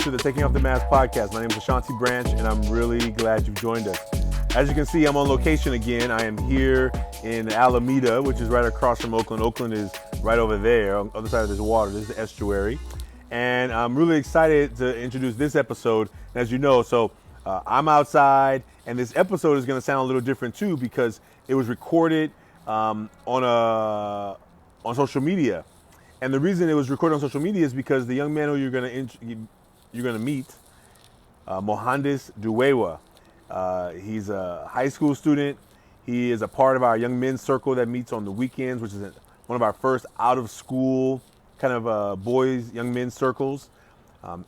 to the Taking Off the Mask podcast. My name is Ashanti Branch, and I'm really glad you've joined us. As you can see, I'm on location again. I am here in Alameda, which is right across from Oakland. Oakland is right over there on the other side of this water. This is the estuary. And I'm really excited to introduce this episode. And as you know, I'm outside, and this episode is going to sound a little different too because it was recorded on social media. And the reason it was recorded on social media is because the young man who you're gonna meet, Mohandas Duewa. He's a high school student. He is a part of our young men's circle that meets on the weekends, which is one of our first out of school kind of boys, young men's circles.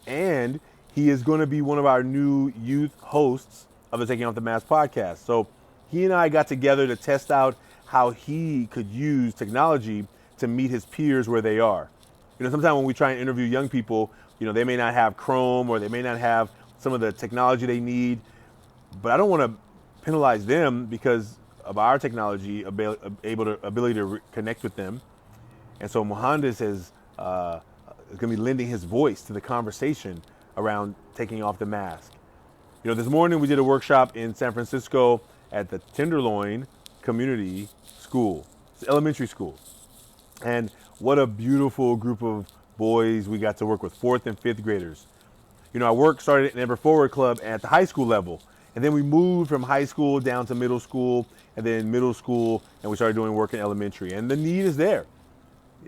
And he is going to be one of our new youth hosts of the Taking Off the Mask podcast. So he and I got together to test out how he could use technology to meet his peers where they are. You know, sometimes when we try and interview young people, you know, they may not have Chrome or they may not have some of the technology they need, but I don't want to penalize them because of our technology ability to connect with them. And so Mohandas is going to be lending his voice to the conversation around taking off the mask. You know, this morning we did a workshop in San Francisco at the Tenderloin Community School. It's an elementary school. And what a beautiful group of boys we got to work with, 4th and 5th graders. You know, our work started at Never Forward Club at the high school level. And then we moved from high school down to middle school, and then middle school, and we started doing work in elementary. And the need is there.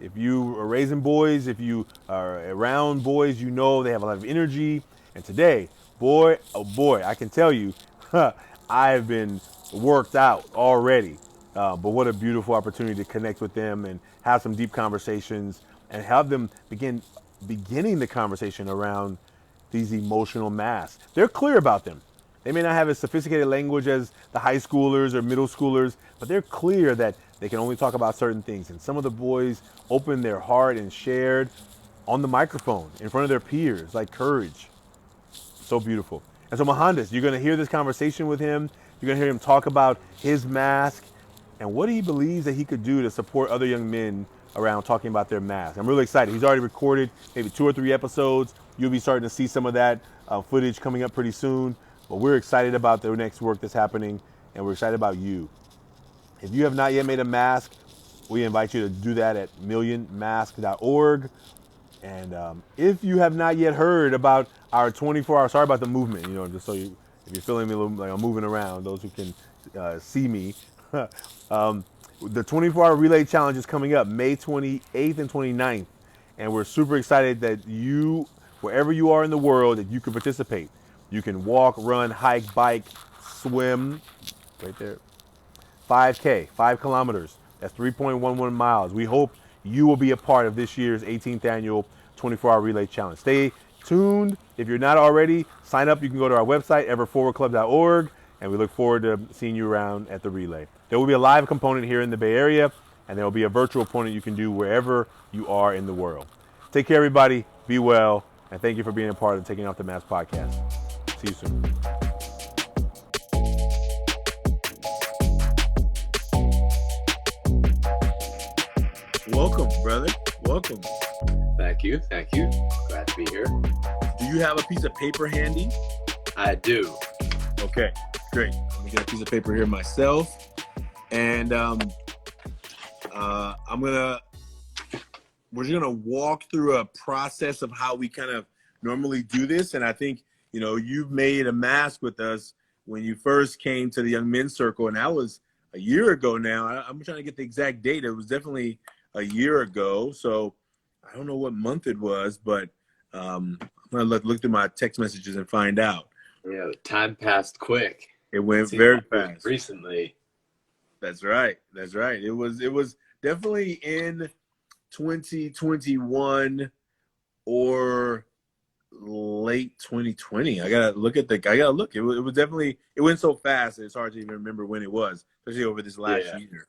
If you are raising boys, if you are around boys, you know they have a lot of energy. And today, boy, oh boy, I can tell you, I've been worked out already. But what a beautiful opportunity to connect with them and have some deep conversations and have them beginning the conversation around these emotional masks. They're clear about them. They may not have as sophisticated language as the high schoolers or middle schoolers, but they're clear that they can only talk about certain things. And some of the boys opened their heart and shared on the microphone in front of their peers, like courage. So beautiful. And so Mohandas, you're going to hear this conversation with him. You're going to hear him talk about his mask and what he believes that he could do to support other young men around talking about their mask. I'm really excited. He's already recorded maybe 2 or 3 episodes. You'll be starting to see some of that footage coming up pretty soon. But we're excited about the next work that's happening, and we're excited about you. If you have not yet made a mask, we invite you to do that at millionmask.org. And if you have not yet heard about our 24-hour, sorry about the movement, you know, just so you, if you're feeling me a little like I'm moving around, those who can see me, the 24-hour relay challenge is coming up May 28th and 29th. And we're super excited that you, wherever you are in the world, that you can participate. You can walk, run, hike, bike, swim, right there. 5K, 5 kilometers. That's 3.11 miles. We hope you will be a part of this year's 18th annual 24-hour relay challenge. Stay tuned. If you're not already, sign up. You can go to our website, everforwardclub.org, and we look forward to seeing you around at the relay. There will be a live component here in the Bay Area, and there will be a virtual component you can do wherever you are in the world. Take care, everybody. Be well, and thank you for being a part of the Taking Off the Mask podcast. See you soon. Welcome, brother. Welcome. Thank you. Glad to be here. Do you have a piece of paper handy? I do. Okay, great. Let me get a piece of paper here myself. And we're just gonna walk through a process of how we kind of normally do this. And I think, you know, you've made a mask with us when you first came to the Young Men's Circle, and that was a year ago now. I'm trying to get the exact date. It was definitely a year ago. So I don't know what month it was, but I'm gonna look through my text messages and find out. Yeah, the time passed quick. It went very fast. Recently. That's right. It was definitely in 2021 or late 2020. I gotta look. It was definitely, it went so fast it's hard to even remember when it was, especially over this last year.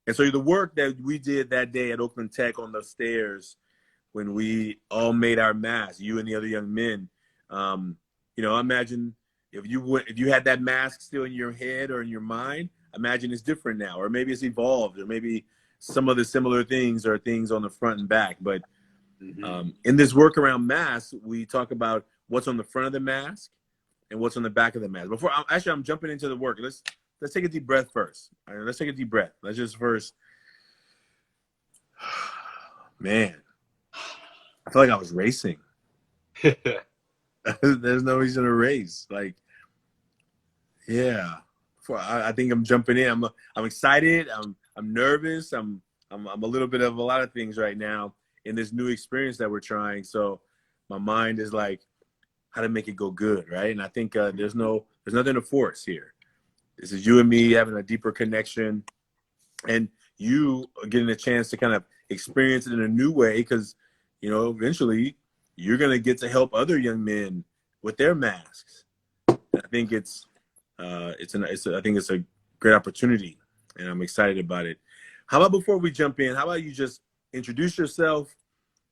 And so the work that we did that day at Oakland Tech on the stairs when we all made our mask, you and the other young men, you know, imagine if you had that mask still in your head or in your mind, imagine it's different now, or maybe it's evolved, or maybe some of the similar things are things on the front and back. But in this work around masks, we talk about what's on the front of the mask and what's on the back of the mask. I'm jumping into the work. Let's take a deep breath first. All right, let's take a deep breath. Let's just first, man, I feel like I was racing. There's no reason to race. Like, yeah, I think I'm jumping in. I'm excited. I'm nervous. I'm a little bit of a lot of things right now in this new experience that we're trying. So my mind is like, how to make it go good, right? And I think there's nothing to force here. This is you and me having a deeper connection, and you getting a chance to kind of experience it in a new way, because eventually you're gonna get to help other young men with their masks. I think I think it's a great opportunity, and I'm excited about it. How about before we jump in, how about you just introduce yourself,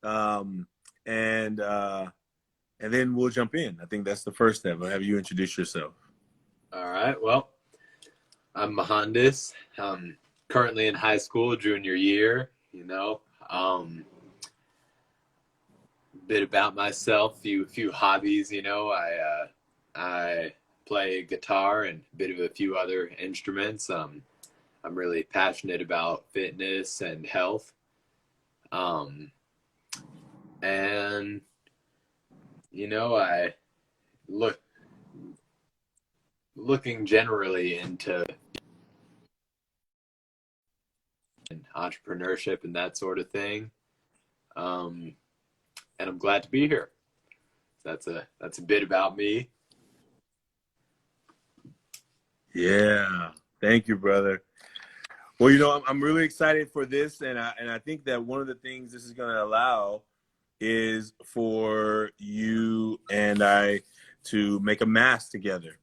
and then we'll jump in. I think that's the first step. I'll have you introduce yourself. All right. Well, I'm Mohandas. I'm currently in high school, junior year. Bit about myself, few hobbies. I play guitar and a bit of a few other instruments. I'm really passionate about fitness and health. And I looking generally into entrepreneurship and that sort of thing. And I'm glad to be here. That's a bit about me. Yeah, thank you, brother. Well, I'm really excited for this, and I think that one of the things this is going to allow is for you and I to make a mask together.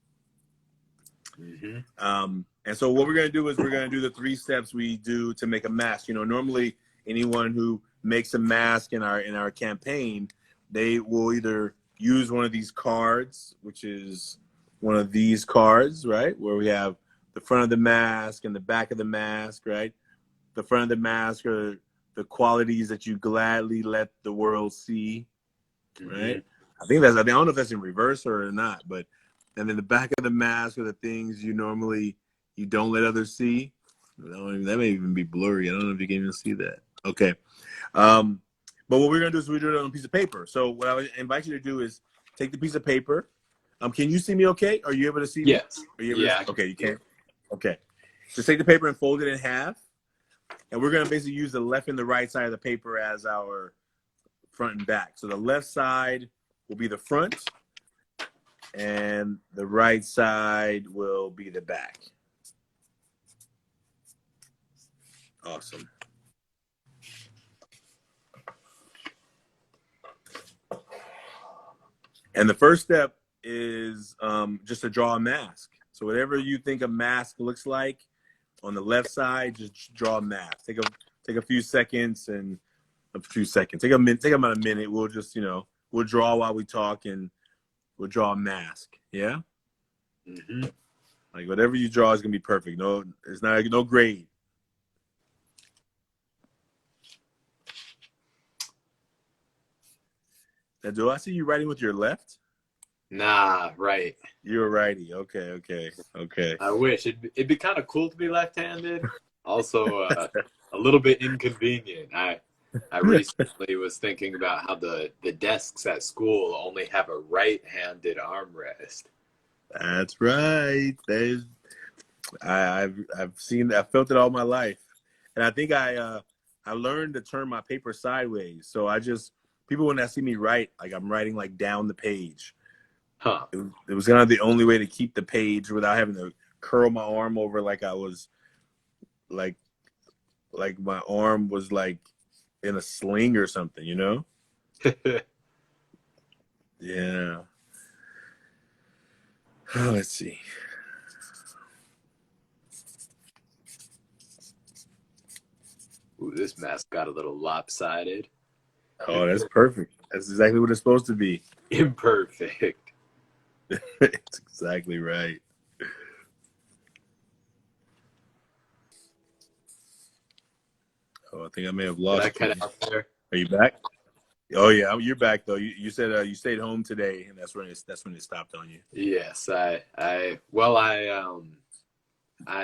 Mm-hmm. And so what we're going to do is we're going to do the 3 steps we do to make a mask. Normally anyone who makes a mask in our campaign, they will either use one of these cards, which is one of these cards, right, where we have the front of the mask and the back of the mask, right? The front of the mask are the qualities that you gladly let the world see, right? Mm-hmm. I don't know if that's in reverse or not, but and then the back of the mask are the things you don't let others see. That may even be blurry. I don't know if you can even see that. Okay. But what we're going to do is we do it on a piece of paper. So what I would invite you to do is take the piece of paper. Can you see me okay? Are you able to see me? Yes. Okay, you can. Okay. Just take the paper and fold it in half. And we're going to basically use the left and the right side of the paper as our front and back. So the left side will be the front, and the right side will be the back. Awesome. And the first step is just to draw a mask. So whatever you think a mask looks like on the left side, just draw a mask. Take a few seconds and a few seconds. Take about a minute. We'll just we'll draw while we talk, and we'll draw a mask. Yeah. Mm-hmm. Like whatever you draw is gonna be perfect. No, it's not no grade. Now, do I see you writing with your left? Nah, right. You're a righty. Okay. I wish it'd be kind of cool to be left-handed. Also, a little bit inconvenient. I recently was thinking about how the desks at school only have a right-handed armrest. That's right. I've felt it all my life, and I think I learned to turn my paper sideways. So people when they see me write, like I'm writing like down the page. Huh. It was kind of the only way to keep the page without having to curl my arm over like I was like my arm was like in a sling or something, Yeah. Oh, let's see. Ooh, this mask got a little lopsided. Oh, that's perfect. That's exactly what it's supposed to be. Imperfect. It's exactly right. Oh, I think I may have lost you. Did I cut out there? Are you back? Oh yeah, you're back though. You said you stayed home today, and that's when it stopped on you. Yes, I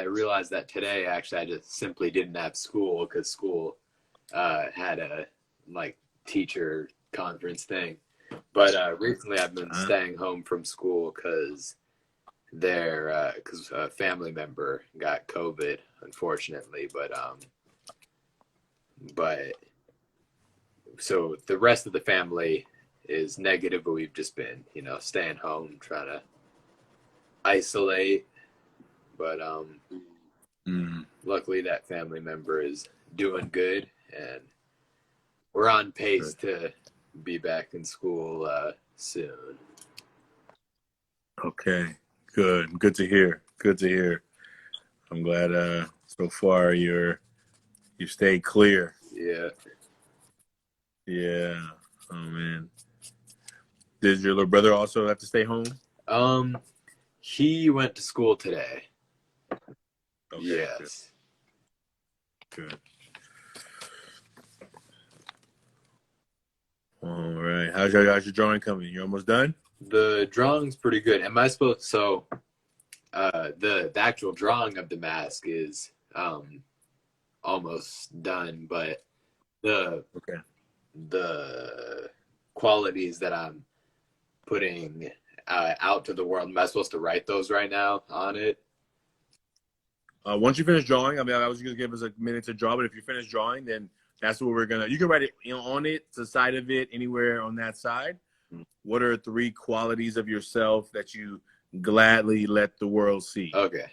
realized that today actually I just simply didn't have school because school had a like teacher conference thing. But recently I've been staying home from school because a family member got COVID, unfortunately. But so the rest of the family is negative, but we've just been, staying home, trying to isolate. But luckily that family member is doing good, and we're on pace to be back in school soon. Okay, good to hear. Good to hear. I'm glad so far you stayed clear. Yeah. Yeah. Oh man. Did your little brother also have to stay home? He went to school today. Okay, yes. Good. All right. How's your drawing coming? You almost done? The drawing's pretty good. Am I supposed so the actual drawing of the mask is almost done, but the qualities that I'm putting out to the world, am I supposed to write those right now on it? Once you finish drawing, I mean, I was going to give us a minute to draw, but if you finish drawing, then that's what we're going to, you can write it on it, to the side of it, anywhere on that side. What are 3 qualities of yourself that you gladly let the world see? Okay.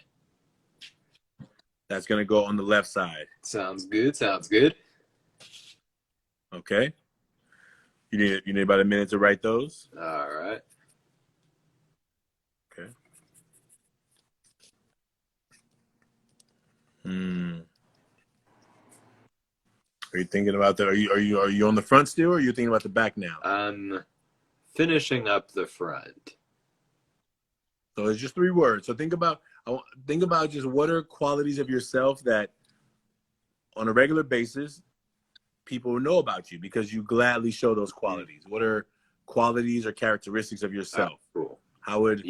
That's going to go on the left side. Sounds good. Sounds good. Okay. You need about a minute to write those? All right. Okay. Are you thinking about that? Are you on the front still, or are you thinking about the back now? I'm finishing up the front. So it's just 3 words. So think about just what are qualities of yourself that on a regular basis people know about you because you gladly show those qualities. What are qualities or characteristics of yourself? Cool. How would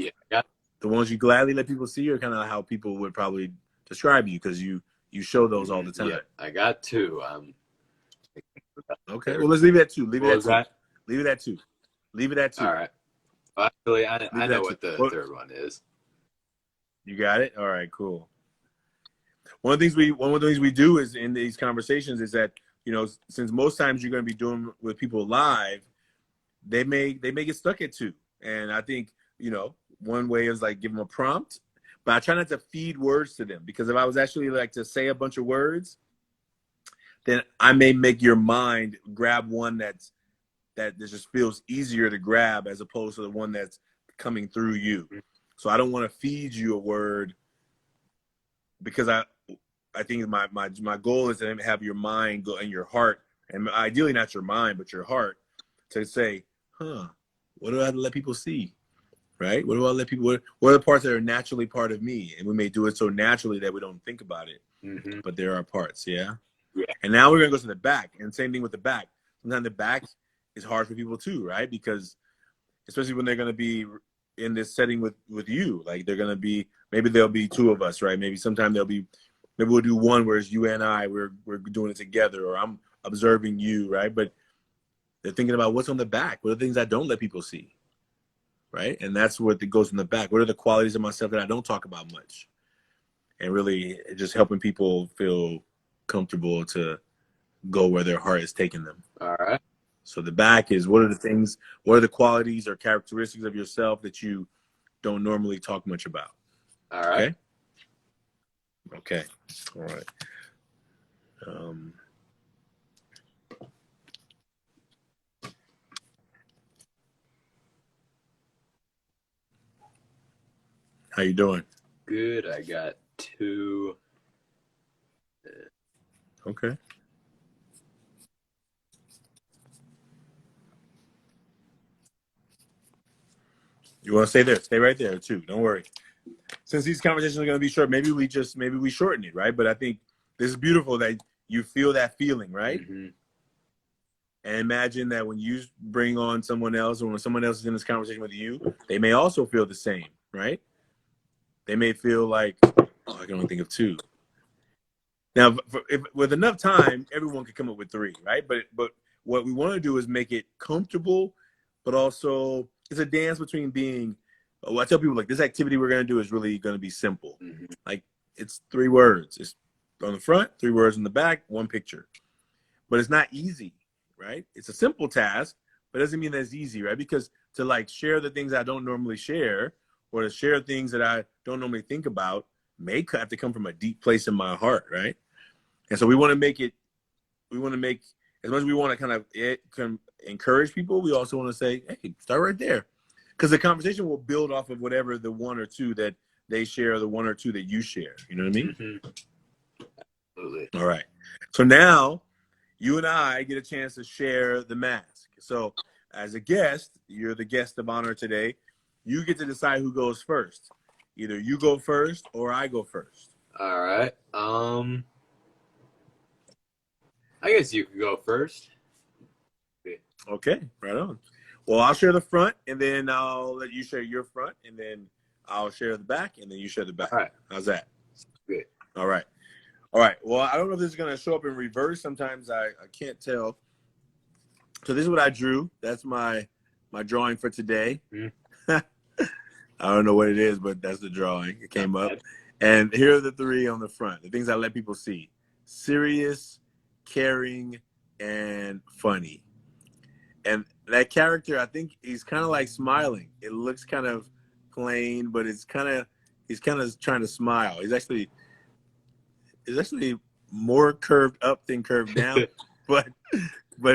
the ones you gladly let people see, or kind of how people would probably describe you, because you show those all the time? Yeah, I got 2. Okay. Well, let's leave it at 2. Leave it at 2. That? Leave it at 2. Leave it at 2. All right. Actually, I know what the third one is. You got it? All right, cool. One of the things we do is in these conversations is that, since most times you're going to be doing with people live, they may get stuck at 2. And I think, one way is like give them a prompt, but I try not to feed words to them, because if I was actually like to say a bunch of words, then I may make your mind grab one that just feels easier to grab, as opposed to the one that's coming through you. So I don't want to feed you a word, because I think my goal is to have your mind go, and your heart, and ideally not your mind but your heart, to say, what do I let people see? Right? What do I let people? What are the parts that are naturally part of me? And we may do it so naturally that we don't think about it. But there are parts, yeah. And now we're gonna go to the back, and same thing with the back. Sometimes the back is hard for people too, right? Because especially when they're gonna be in this setting with you, like they're gonna be, maybe there'll be 2 of us, right? Maybe sometime maybe we'll do one where it's you and I, we're doing it together, or I'm observing you, right? But they're thinking about what's on the back. What are the things I don't let people see? Right? And that's what goes in the back. What are the qualities of myself that I don't talk about much? And really just helping people feel comfortable to go where their heart is taking them. All right. So the back is, what are the qualities or characteristics of yourself that you don't normally talk much about? All right. Okay. All right. How you doing? Good. I got 2. Okay. You want to stay there? Stay right there too. Don't worry. Since these conversations are going to be short, maybe we shorten it, right? But I think this is beautiful that you feel that feeling, right? And imagine that when you bring on someone else, or when someone else is in this conversation with you, they may also feel the same, right? They may feel like, oh, I can only think of two. Now, with enough time, everyone can come up with three, right? But what we want to do is make it comfortable, but also it's a dance between being. I tell people, like, this activity we're going to do is really going to be simple. Mm-hmm. Like, it's 3 words. It's on the front, 3 words in the back, 1 picture. But it's not easy, right? It's a simple task, but it doesn't mean that it's easy, right? Because to like share the things I don't normally share, or to share things that I don't normally think about, may have to come from a deep place in my heart, right? And so we want to make, as much as we want to kind of encourage people, we also want to say, hey, start right there. Because the conversation will build off of whatever the 1 or 2 that they share, or the 1 or 2 that you share. You know what I mean? Mm-hmm. Absolutely. All right. So now you and I get a chance to share the mask. So as a guest, you're the guest of honor today. You get to decide who goes first. Either you go first or I go first. All right. I guess you could go first. Okay, right on. Well, I'll share the front, and then I'll let you share your front, and then I'll share the back, and then you share the back. All right. How's that? Good. All right. All right. Well, I don't know if this is going to show up in reverse. Sometimes I can't tell. So this is what I drew. That's my drawing for today. Mm. I don't know what it is, but that's the drawing. It came up. And here are the 3 on the front, the things I let people see: serious, caring, and funny. And that character, I think he's kind of like smiling. It looks kind of plain, but he's kind of trying to smile. He's actually more curved up than curved down, but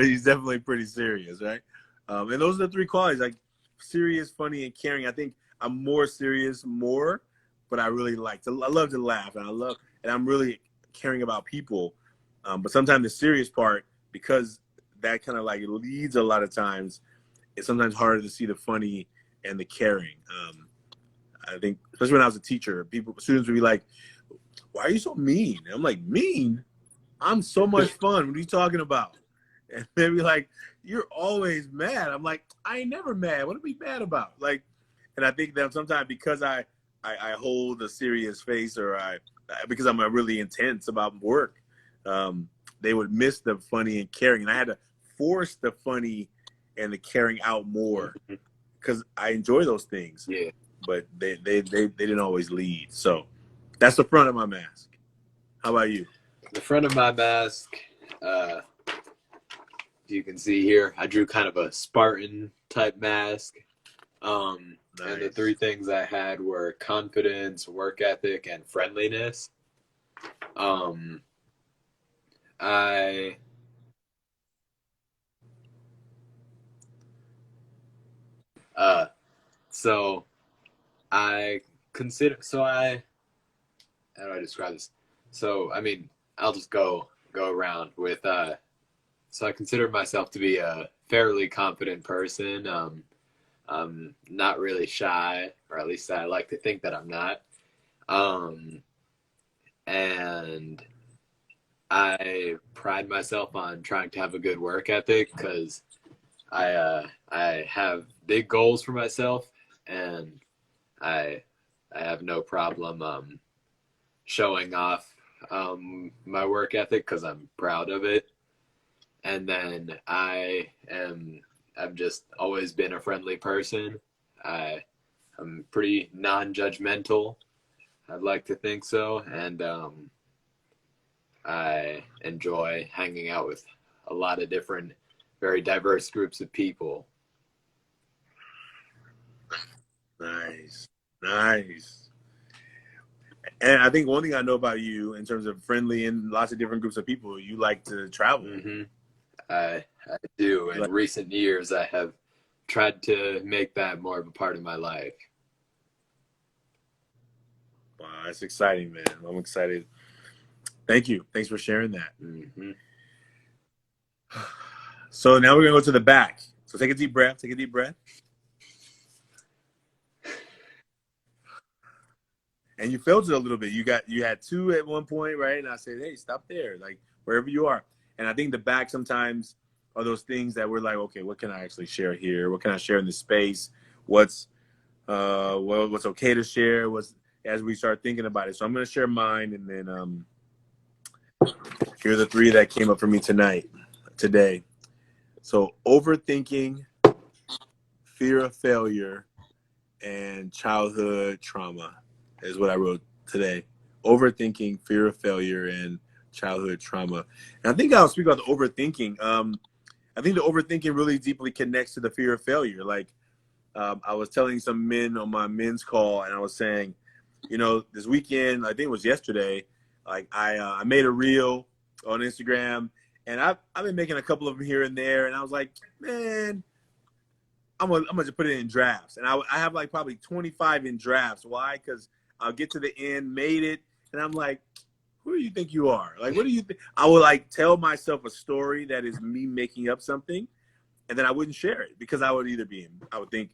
he's definitely pretty serious, right? And those are the 3 qualities, like serious, funny, and caring. I think I'm more serious, but I really I love to laugh, and I'm really caring about people. But sometimes the serious part, because that kind of like it leads a lot of times, it's sometimes harder to see the funny and the caring. I think, especially when I was a teacher, students would be like, "Why are you so mean?" And I'm like, "Mean? I'm so much fun. What are you talking about?" And they'd be like, "You're always mad." I'm like, "I ain't never mad. What are we mad about?" Like, and I think that sometimes because I hold a serious face, or because I'm really intense about work, they would miss the funny and caring, and I had to force the funny and the caring out more because I enjoy those things. Yeah. But they didn't always lead. So that's the front of my mask. How about you? The front of my mask, you can see here, I drew kind of a Spartan type mask. Nice. And the 3 things I had were confidence, work ethic, and friendliness. So I consider, how do I describe this? So, I mean, I'll just go around with, so I consider myself to be a fairly confident person. I'm not really shy, or at least I like to think that I'm not. And I pride myself on trying to have a good work ethic because I have big goals for myself, and I have no problem showing off my work ethic because I'm proud of it. And then I've just always been a friendly person. I'm pretty non-judgmental. I'd like to think so. And I enjoy hanging out with a lot of different, very diverse groups of people. Nice. And I think one thing I know about you in terms of friendly and lots of different groups of people, you like to travel. Mm-hmm. I do. In recent years, I have tried to make that more of a part of my life. Wow, that's exciting, man. I'm excited. Thank you. Thanks for sharing that. Mm-hmm. So now we're going to go to the back. So take a deep breath. And you felt it a little bit. You had 2 at one point, right? And I said, hey, stop there, like wherever you are. And I think the back sometimes are those things that we're like, okay, what can I actually share here? What can I share in this space? What's what's okay to share? What's as we start thinking about it. So I'm gonna share mine, and then here are the three that came up for me today. So overthinking, fear of failure, and childhood trauma is what I wrote today. Overthinking, fear of failure, and childhood trauma. And I think I'll speak about the overthinking. I think the overthinking really deeply connects to the fear of failure. Like I was telling some men on my men's call, and I was saying, this weekend, I think it was yesterday, like I made a reel on Instagram, and I've been making a couple of them here and there, and I was like, man, I'm gonna just put it in drafts, and I have like probably 25 in drafts. Why? Because I'll get to the end, made it, and I'm like, who do you think you are? Like, what do you think? I would like tell myself a story that is me making up something, and then I wouldn't share it because I would think,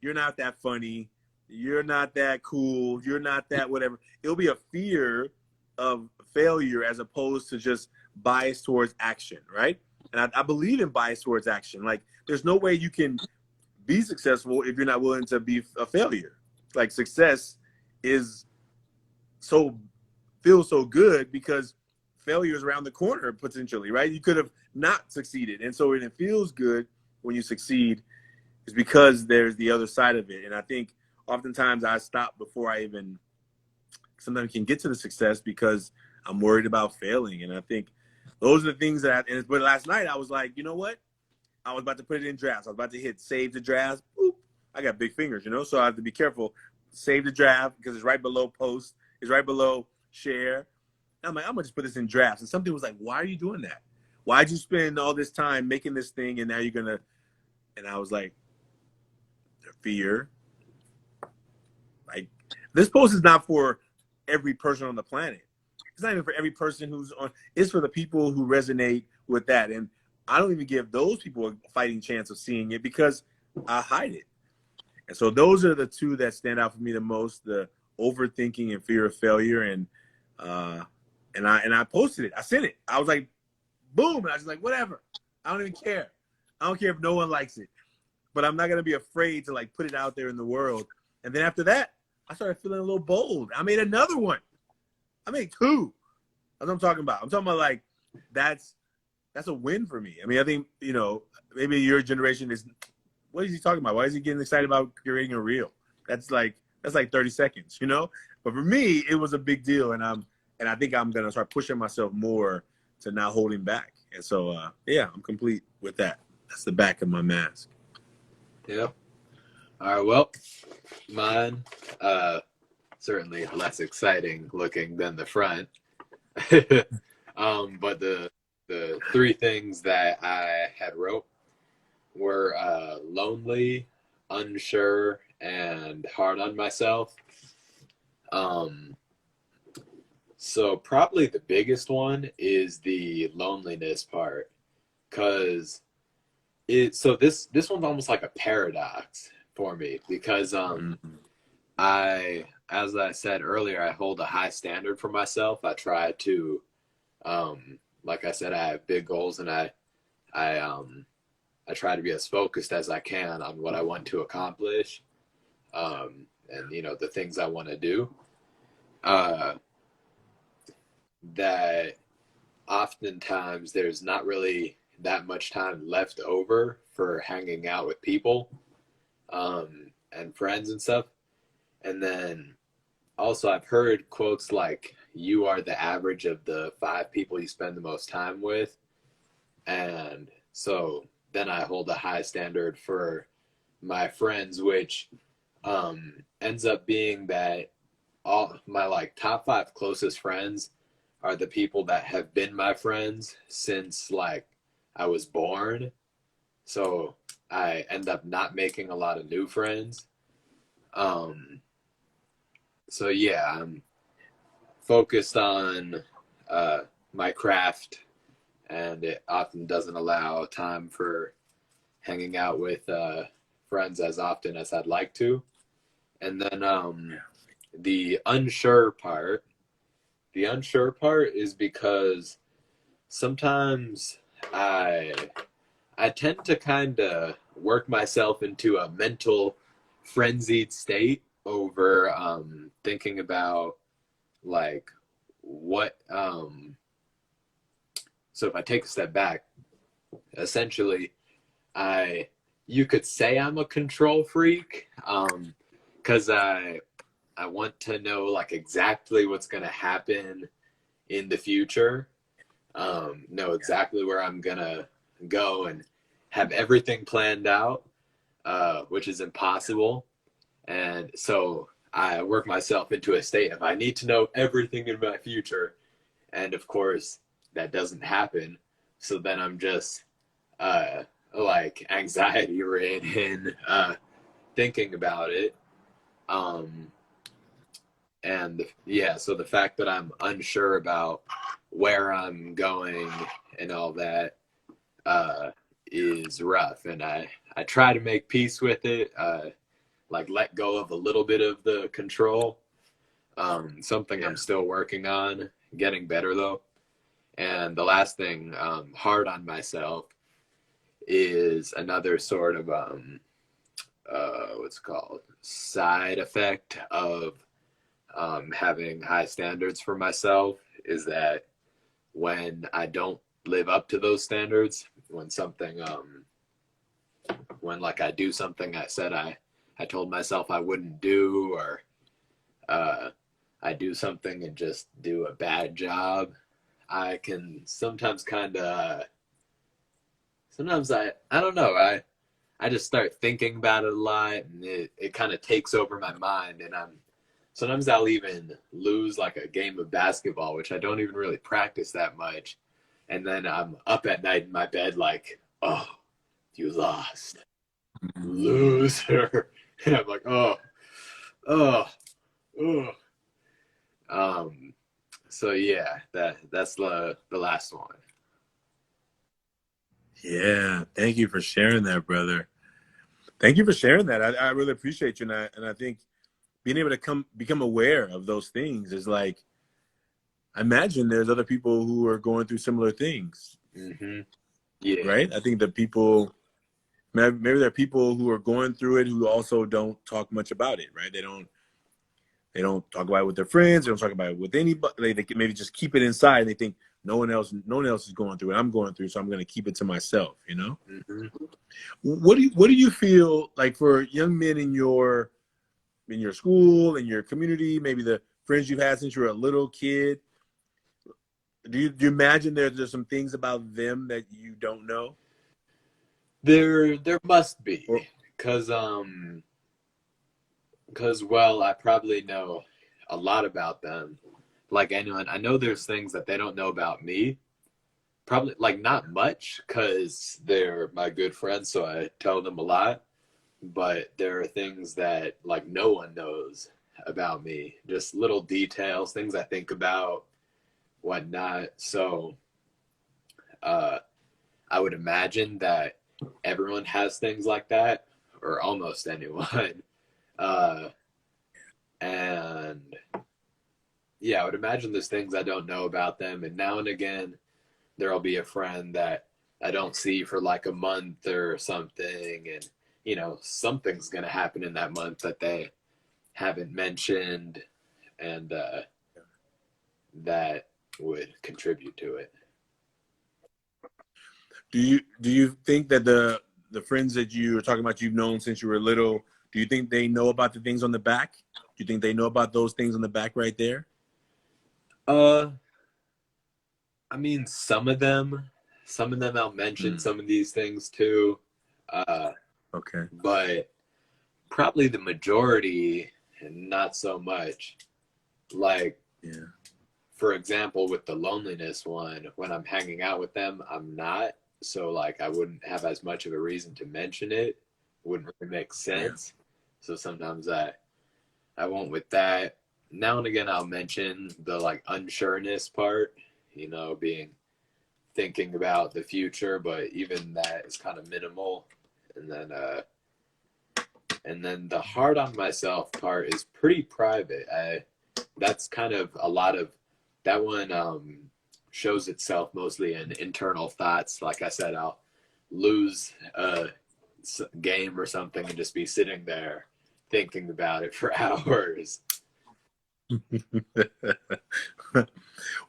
you're not that funny, you're not that cool, you're not that whatever. It'll be a fear of failure as opposed to just bias towards action, right? And I believe in bias towards action. Like, there's no way you can be successful if you're not willing to be a failure. Like, success is feels so good because failure is around the corner potentially, right? You could have not succeeded. And so it feels good when you succeed is because there's the other side of it. And I think oftentimes I stop before I even sometimes can get to the success because I'm worried about failing. And I think those are the things but last night I was like, you know what? I was about to put it in drafts. I was about to hit save the drafts. Boop. I got big fingers, so I have to be careful. Save the draft because it's right below post. It's right below share. And I'm like, I'm going to just put this in drafts. And something was like, why are you doing that? Why'd you spend all this time making this thing and now you're going to, and I was like, fear. Like, this post is not for every person on the planet. It's not even for every person who's on, it's for the people who resonate with that. And I don't even give those people a fighting chance of seeing it because I hide it. And so those are the two that stand out for me the most, the overthinking and fear of failure. And I posted it. I sent it. I was like, boom. And I was like, whatever. I don't even care. I don't care if no one likes it. But I'm not going to be afraid to like put it out there in the world. And then after that, I started feeling a little bold. I made another one. I made two. That's what I'm talking about. I'm talking about like, that's a win for me. I mean, I think, maybe your generation is, what is he talking about? Why is he getting excited about creating a reel? That's like 30 seconds, But for me, it was a big deal. And I think I'm going to start pushing myself more to not holding back. And so, yeah, I'm complete with that. That's the back of my mask. Yep. All right. Well, mine, certainly less exciting looking than the front. But the three things that I had wrote were lonely, unsure, and hard on myself. So probably the biggest one is the loneliness part, because this one's almost like a paradox for me because as I said earlier, I hold a high standard for myself. I try to like I said, I have big goals, and I try to be as focused as I can on what I want to accomplish, and the things I want to do. That oftentimes there's not really that much time left over for hanging out with people, and friends and stuff. And then also I've heard quotes like, you are the average of the 5 people you spend the most time with. And so then I hold a high standard for my friends, which ends up being that all my like top 5 closest friends are the people that have been my friends since like I was born. So I end up not making a lot of new friends. So yeah, I'm focused on my craft, and it often doesn't allow time for hanging out with friends as often as I'd like to. And then the unsure part is because sometimes I I tend to kind of work myself into a mental frenzied state over thinking about like what so if I take a step back, essentially I you could say I'm a control freak, because I want to know like exactly what's going to happen in the future, know exactly where I'm going to go and have everything planned out, which is impossible. And so I work myself into a state of I need to know everything in my future. And of course, that doesn't happen. So then I'm just like anxiety ridden, thinking about it. Um, and yeah, so the fact that I'm unsure about where I'm going and all that, uh, is rough. And I try to make peace with it, like let go of a little bit of the control. Something I'm still working on, getting better though. And the last thing, hard on myself, is another sort of what's it called, side effect of having high standards for myself, is that when I don't live up to those standards, when something when like I do something I said I told myself I wouldn't do, or I do something and just do a bad job, I can sometimes kind of sometimes I don't know, I just start thinking about it a lot, and it kind of takes over my mind, and sometimes I'll even lose like a game of basketball, which I don't even really practice that much, and then I'm up at night in my bed like, oh, you lost, loser. And I'm like, oh, oh, oh. Um, so yeah, that's the last one. Yeah, thank you for sharing that, brother. Thank you for sharing that. I really appreciate you, and I think being able to become aware of those things is like, I imagine there's other people who are going through similar things. Mm-hmm. Yeah. Right? I think that people, maybe there are people who are going through it who also don't talk much about it, right? They don't talk about it with their friends. They don't talk about it with anybody. They maybe just keep it inside. And they think no one else is going through it. I'm going through, so I'm going to keep it to myself. You know. Mm-hmm. What do you feel like for young men in your school, in your community, maybe the friends you've had since you were a little kid? Do you imagine there's some things about them that you don't know? There must be, Or, because well, I probably know a lot about them. Like anyone, I know there's things that they don't know about me. Probably like not much, because they're my good friends, so I tell them a lot. But there are things that like no one knows about me. Just little details, things I think about, whatnot. So uh, I would imagine that everyone has things like that, or almost anyone. Uh, and yeah, I would imagine there's things I don't know about them. And now and again, there'll be a friend that I don't see for like a month or something. And, something's going to happen in that month that they haven't mentioned. And that would contribute to it. do you think that the friends that you were talking about you've known since you were little, do you think they know about the things on the back? Do you think they know about those things on the back right there? Uh, I mean, some of them I'll mention some of these things too. Uh, Okay. but probably the majority, not so much. Like, Yeah. for example, with the loneliness one, when I'm hanging out with them, I'm not. So, like, I wouldn't have as much of a reason to mention it. Wouldn't really make sense. So sometimes I won't with that. Now and again, I'll mention the like unsureness part, being thinking about the future, but even that is kind of minimal. And then the hard on myself part is pretty private. That's kind of a lot of that one. shows itself mostly in internal thoughts. Like I said, I'll lose a game or something and just be sitting there thinking about it for hours.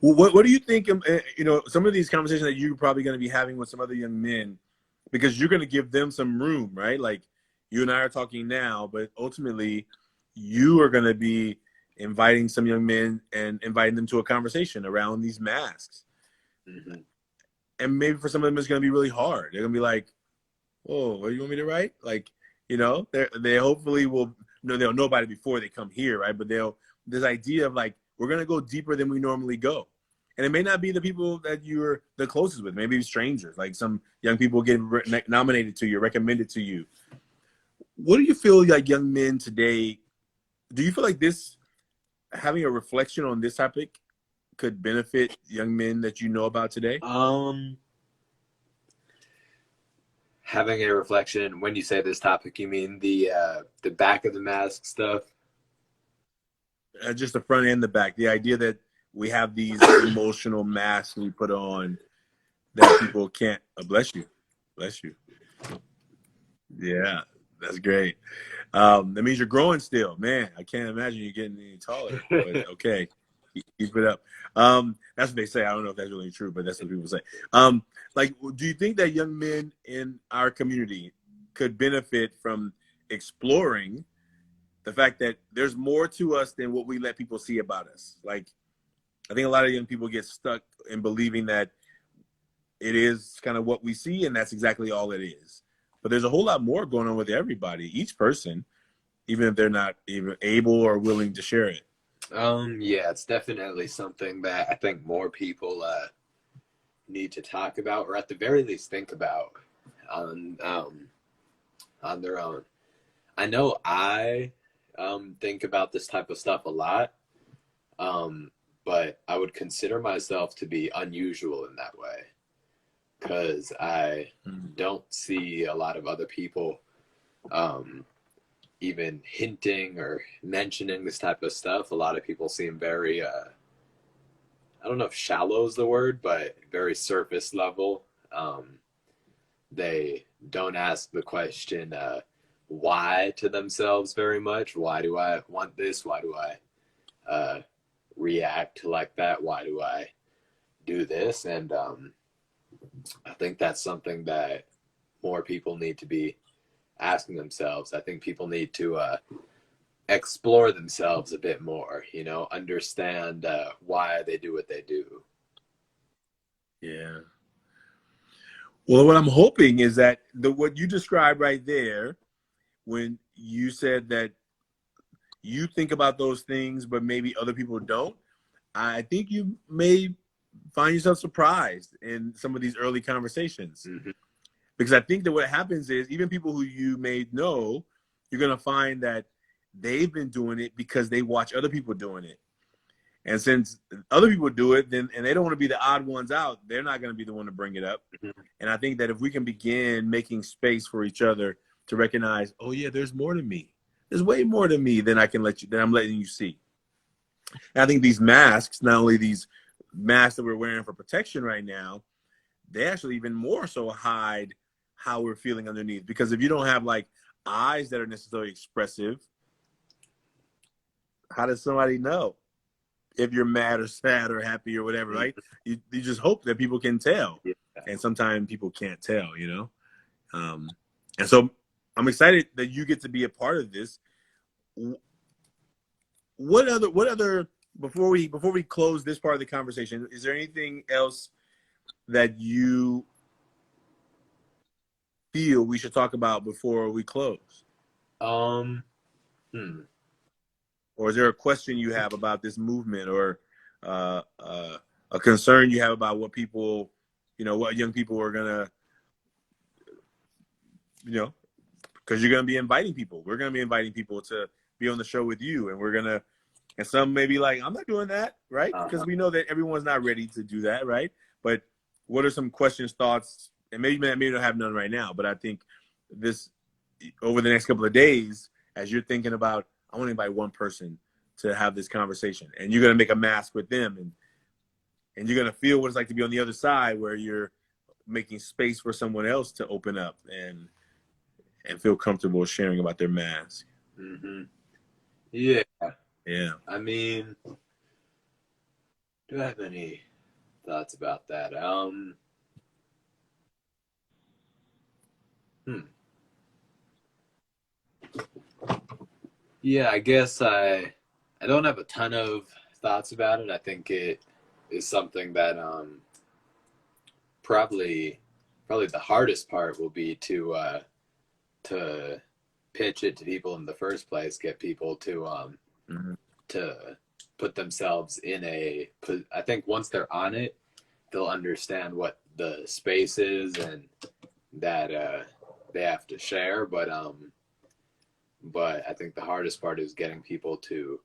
What do you think? Some of these conversations that you're probably going to be having with some other young men, because you're going to give them some room, right? Like you and I are talking now, but ultimately you are going to be inviting some young men and inviting them to a conversation around these masks. Mm-hmm. And maybe for some of them, it's going to be really hard. They're going to be like, "Whoa, what do you want me to write?" Like, they hopefully will they'll know about it before they come here, right? But this idea of like, we're going to go deeper than we normally go. And it may not be the people that you're the closest with, maybe strangers, like some young people get nominated to you, recommended to you. What do you feel like young men today, do you feel like this, having a reflection on this topic could benefit young men that you know about today? Having a reflection, when you say this topic, you mean the back of the mask stuff? Just the front and the back. The idea that we have these emotional masks we put on that people can't. Bless you. Bless you. Yeah, that's great. That means you're growing still. Man, I can't imagine you getting any taller. But okay, keep it up. That's what they say. I don't know if that's really true, but that's what people say. Do you think that young men in our community could benefit from exploring the fact that there's more to us than what we let people see about us? Like, I think a lot of young people get stuck in believing that it is kind of what we see, and that's exactly all it is. But there's a whole lot more going on with everybody, each person, even if they're not even able or willing to share it. Yeah, it's definitely something that I think more people need to talk about, or at the very least think about on their own. I know I think about this type of stuff a lot, but I would consider myself to be unusual in that way, because I don't see a lot of other people even hinting or mentioning this type of stuff. A lot of people seem very, I don't know if shallow is the word, but very surface level. They don't ask the question why to themselves very much. Why do I want this? Why do I react like that? Why do I do this? And I think that's something that more people need to be asking themselves. I think people need to explore themselves a bit more, understand why they do what they do. Yeah. Well, what I'm hoping is that what you described right there, when you said that you think about those things, but maybe other people don't, I think you may find yourself surprised in some of these early conversations. Mm-hmm. Because I think that what happens is, even people who you may know, you're going to find that they've been doing it because they watch other people doing it. And since other people do it, and they don't want to be the odd ones out, they're not going to be the one to bring it up. Mm-hmm. And I think that if we can begin making space for each other to recognize, oh yeah, there's more to me. There's way more to me than I'm letting you see. And I think these masks, not only these masks that we're wearing for protection right now, they actually even more so hide how we're feeling underneath. Because if you don't have like eyes that are necessarily expressive, how does somebody know if you're mad or sad or happy or whatever, right? You just hope that people can tell. Yeah. And sometimes people can't tell, and so I'm excited that you get to be a part of this. What other before we close this part of the conversation, is there anything else that you feel we should talk about before we close? Or is there a question you have about this movement, or a concern you have about what people, what young people are gonna, because you're gonna be inviting people. We're gonna be inviting people to be on the show with you, and some may be like, I'm not doing that, right? Because we know that everyone's not ready to do that, right? But what are some questions, thoughts, and maybe don't have none right now, but I think this, over the next couple of days, as you're thinking about, I want to invite one person to have this conversation, and you're going to make a mask with them, and and you're gonna feel what it's like to be on the other side, where you're making space for someone else to open up and feel comfortable sharing about their mask. Mm-hmm. Yeah. Yeah. I mean, do I have any thoughts about that? Hmm. Yeah, I guess I don't have a ton of thoughts about it. I think it is something that probably the hardest part will be to pitch it to people in the first place, get people Mm-hmm. to put themselves in a. I think once they're on it, they'll understand what the space is and that they have to share. But I think the hardest part is getting people to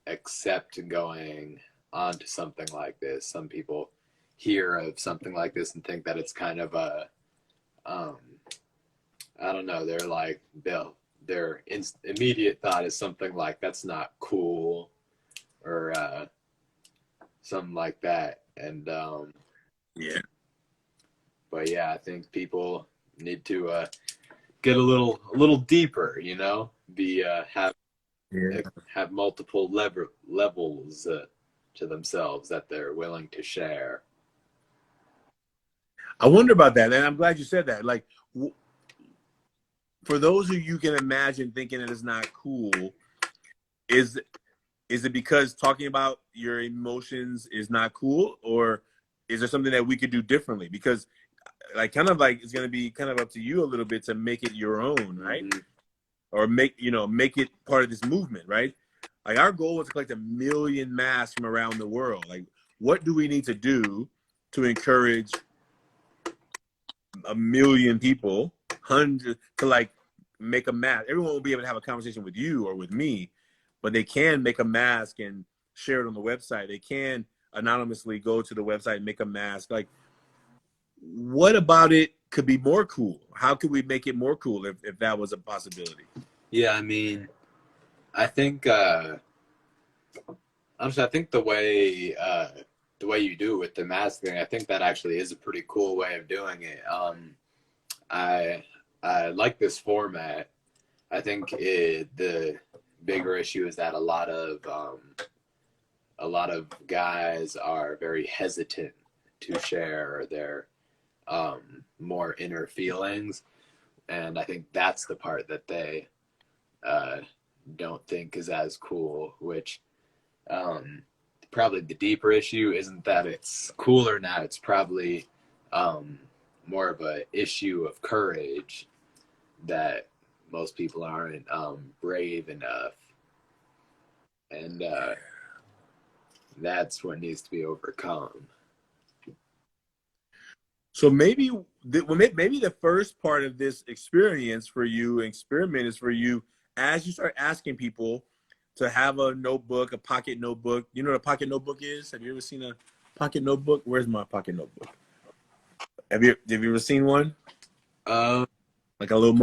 accept going on to something like this. Some people hear of something like this and think that it's kind of a, I don't know, they're like, their immediate thought is something like, that's not cool, or something like that. And, Yeah. but yeah, I think people need to get a little deeper, you know, be, Yeah. have multiple levels to themselves that they're willing to share. I wonder about that, and I'm glad you said that. Like, for those who you can imagine thinking that it's not cool, is it because talking about your emotions is not cool, or is there something that we could do differently? Because, like, kind of like it's going to be kind of up to you a little bit to make it your own, right? Mm-hmm. Or make it part of this movement, right? Like, our goal was to collect 1 million masks from around the world. Like, what do we need to do to encourage 1 million people, hundreds, to like make a mask? Everyone will be able to have a conversation with you or with me, but they can make a mask and share it on the website. They can anonymously go to the website and make a mask. Like, what about it could be more cool? How could we make it more cool if that was a possibility? Yeah, I mean, I think honestly, I think the way you do it with the mask thing, I think that actually is a pretty cool way of doing it. I like this format. I think the bigger issue is that a lot of guys are very hesitant to share their more inner feelings, and I think that's the part that they don't think is as cool. Which probably the deeper issue isn't that it's cool or not. It's probably more of a issue of courage, that most people aren't brave enough, and that's what needs to be overcome. So maybe the first part of this experience for you, experiment, is for you, as you start asking people to have a notebook, a pocket notebook. You know what a pocket notebook is? Have you ever seen a pocket notebook? Where's my pocket notebook? Have you ever seen one? Um, Like a little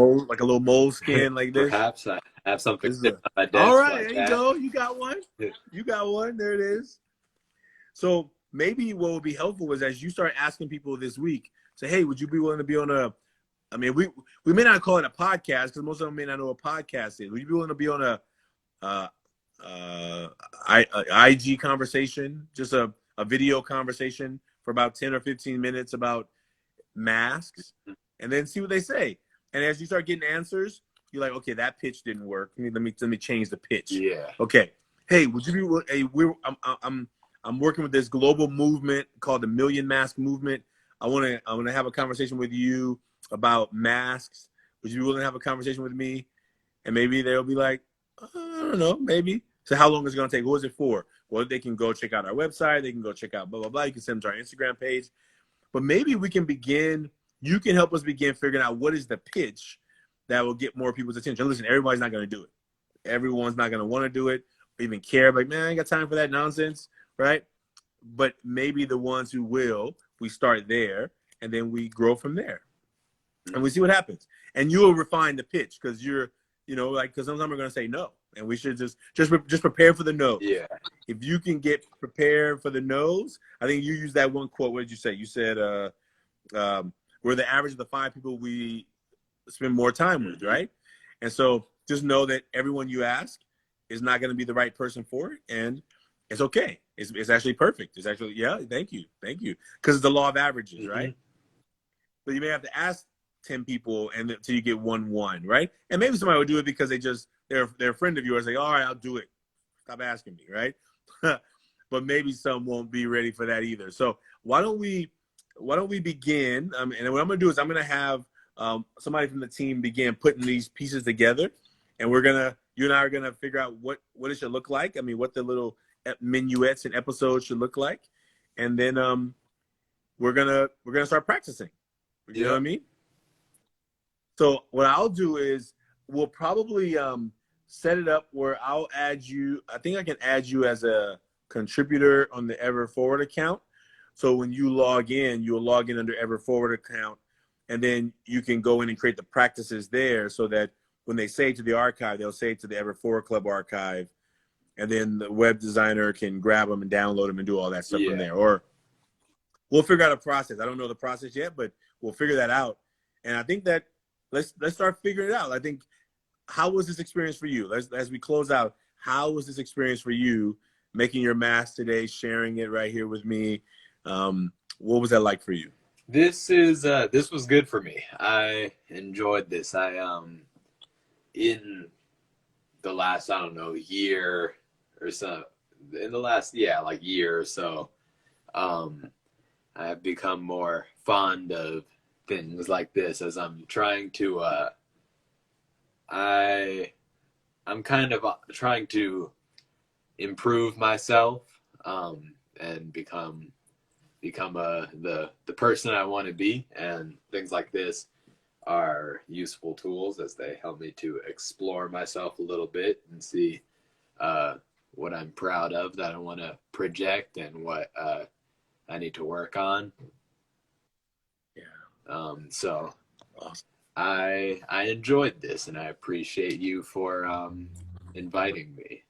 moleskin like this? Perhaps I have something This is on my desk all right, like there you that. go. You got one. You got one. There it is. So maybe what would be helpful is, as you start asking people this week, say, hey, would you be willing to be on a, I mean, we may not call it a podcast because most of them may not know what a podcast is. Would you be willing to be on a IG conversation, just a video conversation for about 10 or 15 minutes about masks, and then see what they say? And as you start getting answers, you're like, okay, that pitch didn't work. Let me change the pitch. Yeah. Okay. Hey, would you be? Hey, I'm working with this global movement called the Million Mask Movement. I want to have a conversation with you about masks. Would you be willing to have a conversation with me? And maybe they'll be like, I don't know, maybe. So how long is it going to take? What is it for? Well, they can go check out our website. They can go check out blah, blah, blah. You can send them to our Instagram page. But maybe we can begin, you can help us begin figuring out what is the pitch that will get more people's attention. Listen, everybody's not going to do it. Everyone's not going to want to do it or even care. Like, man, I ain't got time for that nonsense, right? But maybe the ones who will, we start there, and then we grow from there. And we see what happens. And you'll refine the pitch because you're, like, because sometimes we're going to say no. and we should just prepare for the no's. Yeah. If you can get prepared for the no's, I think you used that one quote. What did you say? You said, we're the average of the 5 people we spend more time with, right? And so just know that everyone you ask is not going to be the right person for it, and it's okay. It's actually perfect. It's actually, yeah, thank you. Because it's the law of averages, right? So you may have to ask 10 people and until you get one, right? And maybe somebody will do it because they're a friend of yours. Like, all right, I'll do it. Stop asking me, right? But maybe some won't be ready for that either. So why don't we begin? And what I'm going to do is I'm going to have somebody from the team begin putting these pieces together, and you and I are gonna figure out what it should look like. I mean, what the little minuets and episodes should look like, and then we're gonna start practicing. You know what I mean? So what I'll do is we'll probably set it up where I'll add you. I think I can add you as a contributor on the EverForward account. So when you log in, you'll log in under EverForward account, and then you can go in and create the practices there so that when they save to the archive, they'll save to the Ever4 Club archive, and then the web designer can grab them and download them and do all that stuff from there. Or we'll figure out a process. I don't know the process yet, but we'll figure that out. And I think that let's start figuring it out. I think, how was this experience for you? As we close out, how was this experience for you making your mask today, sharing it right here with me? What was that like for you? This was good for me. I enjoyed this. In the last, I don't know, year or so, in the last, year or so, I have become more fond of things like this as I'm trying to, I'm kind of trying to improve myself, and become the person I want to be, and things like this are useful tools as they help me to explore myself a little bit and see what I'm proud of that I want to project and what I need to work on. So awesome. I enjoyed this, and I appreciate you for inviting me.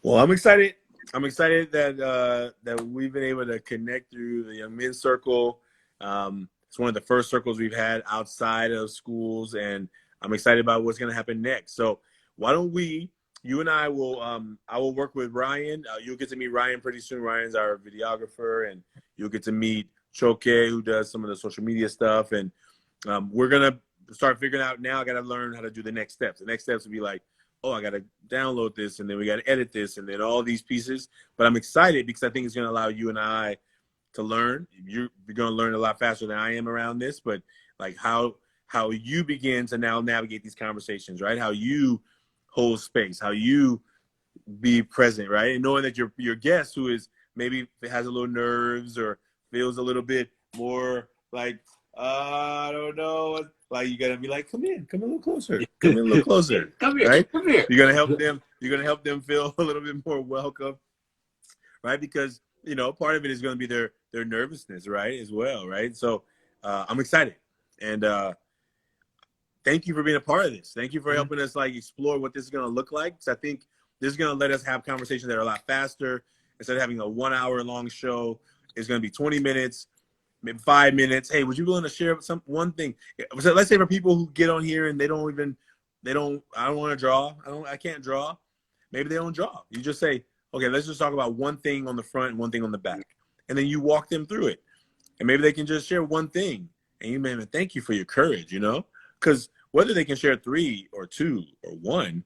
Well, I'm excited. I'm excited that we've been able to connect through the Young Men's Circle. It's one of the first circles we've had outside of schools, and I'm excited about what's going to happen next. So why don't you and I will work with Ryan. You'll get to meet Ryan pretty soon. Ryan's our videographer, and you'll get to meet Choke, who does some of the social media stuff. And we're going to start figuring out now. I got to learn how to do the next steps. The next steps will be like, oh, I got to download this, and then we got to edit this, and then all these pieces. But I'm excited because I think it's going to allow you and I to learn. You're going to learn a lot faster than I am around this, but like how you begin to now navigate these conversations, right? How you hold space, how you be present, right? And knowing that your guest, who is maybe has a little nerves or feels a little bit more like, I don't know, like you gotta be like, come a little closer, come a little closer, come here, right? Come here. You're gonna help them feel a little bit more welcome, right? Because part of it is gonna be their nervousness, right, as well, right? So I'm excited, and thank you for being a part of this. Thank you for helping us explore what this is gonna look like. Because I think this is gonna let us have conversations that are a lot faster. Instead of having a 1 hour long show, it's gonna be 20 minutes. Maybe 5 minutes. Hey, would you be willing to share one thing? So let's say for people who get on here and I don't want to draw. I can't draw. Maybe they don't draw. You just say, okay, let's just talk about one thing on the front and one thing on the back. And then you walk them through it. And maybe they can just share one thing. And you may thank you for your courage, because whether they can share 3 or 2 or 1,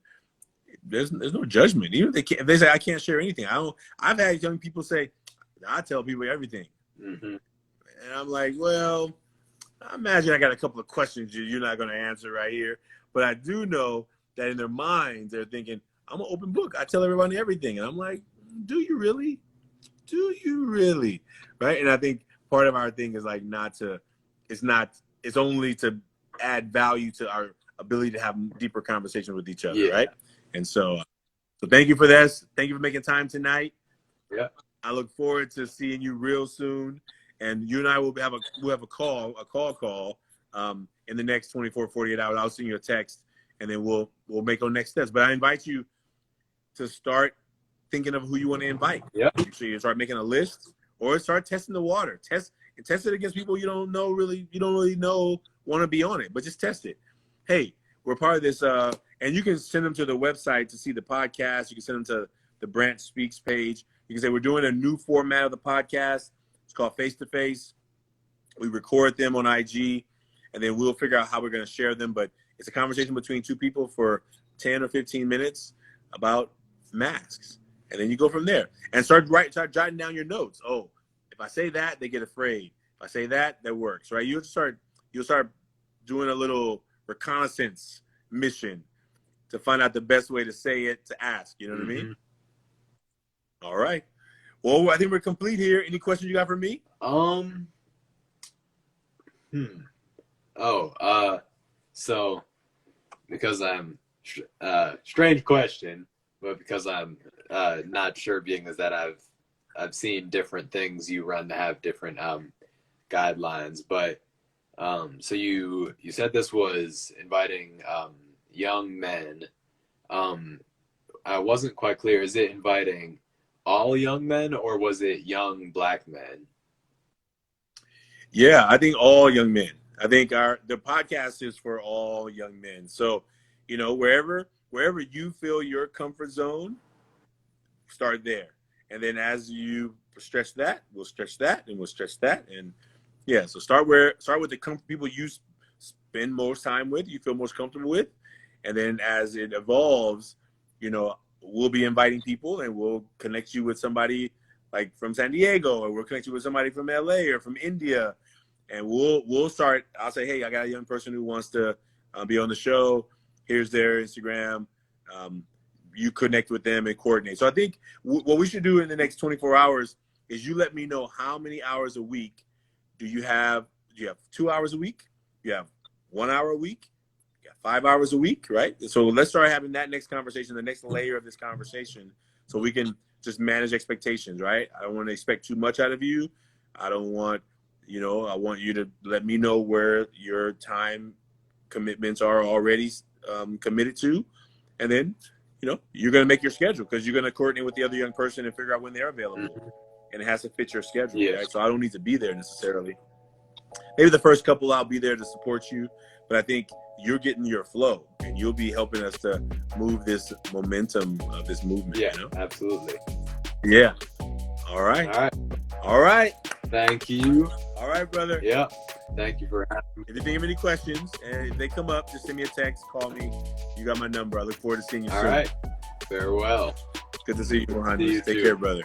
there's no judgment. Even if they say, I can't share anything. I've had young people say, I tell people everything. Mm-hmm. And I'm like, well, I imagine I got a couple of questions you're not going to answer right here. But I do know that in their minds, they're thinking, I'm an open book. I tell everybody everything. And I'm like, do you really? Do you really? Right? And I think part of our thing is it's only to add value to our ability to have deeper conversations with each other, right? And so thank you for this. Thank you for making time tonight. Yeah. I look forward to seeing you real soon. And you and I will have a call in the next 24, 48 hours. I'll send you a text, and then we'll make our next steps. But I invite you to start thinking of who you want to invite. Yeah. So you start making a list, or start testing the water. Test it against people you don't really know want to be on it, but just test it. Hey, we're part of this, and you can send them to the website to see the podcast. You can send them to the Brant Speaks page. You can say we're doing a new format of the podcast. It's called Face to Face. We record them on IG, and then we'll figure out how we're going to share them. But it's a conversation between two people for 10 or 15 minutes about masks. And then you go from there and start jotting down your notes. Oh, if I say that, they get afraid. If I say that, that works, right? You'll start doing a little reconnaissance mission to find out the best way to say it, to ask. You know what I mean? All right. Well, I think we're complete here. Any questions you got for me? So because I'm strange question, but because I'm not sure, being as that I've seen different things you run to have different guidelines, but so you said this was inviting young men. I wasn't quite clear. Is it inviting all young men, or was it young Black men? Yeah, I think all young men. I think the podcast is for all young men. So, wherever you feel your comfort zone, start there. And then as you stretch that, we'll stretch that, and we'll stretch that. And yeah, so start with the people you spend most time with, you feel most comfortable with. And then as it evolves, we'll be inviting people, and we'll connect you with somebody like from San Diego, or we'll connect you with somebody from LA or from India. And we'll start. I'll say, hey, I got a young person who wants to be on the show. Here's their Instagram. You connect with them and coordinate. So I think what we should do in the next 24 hours is you let me know how many hours a week do you have. Do you have 2 hours a week? You have 1 hour a week? You got 5 hours a week, right? So let's start having that next conversation, the next layer of this conversation, so we can just manage expectations, right? I don't want to expect too much out of you. I don't want, I want you to let me know where your time commitments are already committed to. And then, you're going to make your schedule, because you're going to coordinate with the other young person and figure out when they're available. And it has to fit your schedule, right? So I don't need to be there necessarily. Maybe the first couple I'll be there to support you, but I think you're getting your flow, and you'll be helping us to move this momentum of this movement. Yeah, absolutely. Yeah. All right. Thank you. All right, brother. Yeah. Thank you for having me. If you think of any questions, and if they come up, just send me a text, call me. You got my number. I look forward to seeing you soon. All right. Farewell. Good to see you, Mohandas. Take care, brother.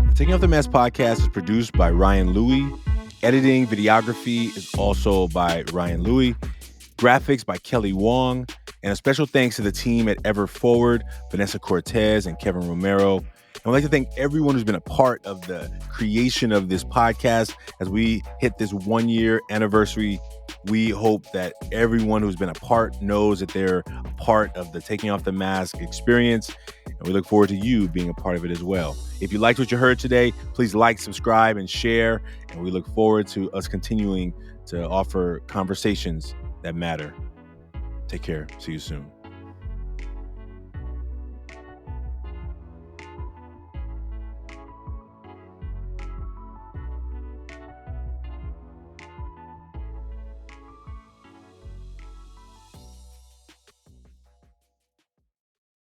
The Taking Off the Mask podcast is produced by Ryan Louie. Editing, videography is also by Ryan Louie. Graphics by Kelly Wong. And a special thanks to the team at Ever Forward, Vanessa Cortez and Kevin Romero. And I'd like to thank everyone who's been a part of the creation of this podcast. As we hit this 1 year anniversary, we hope that everyone who's been a part knows that they're a part of the Taking Off the Mask experience. And we look forward to you being a part of it as well. If you liked what you heard today, please like, subscribe, and share. And we look forward to us continuing to offer conversations that matter. Take care. See you soon.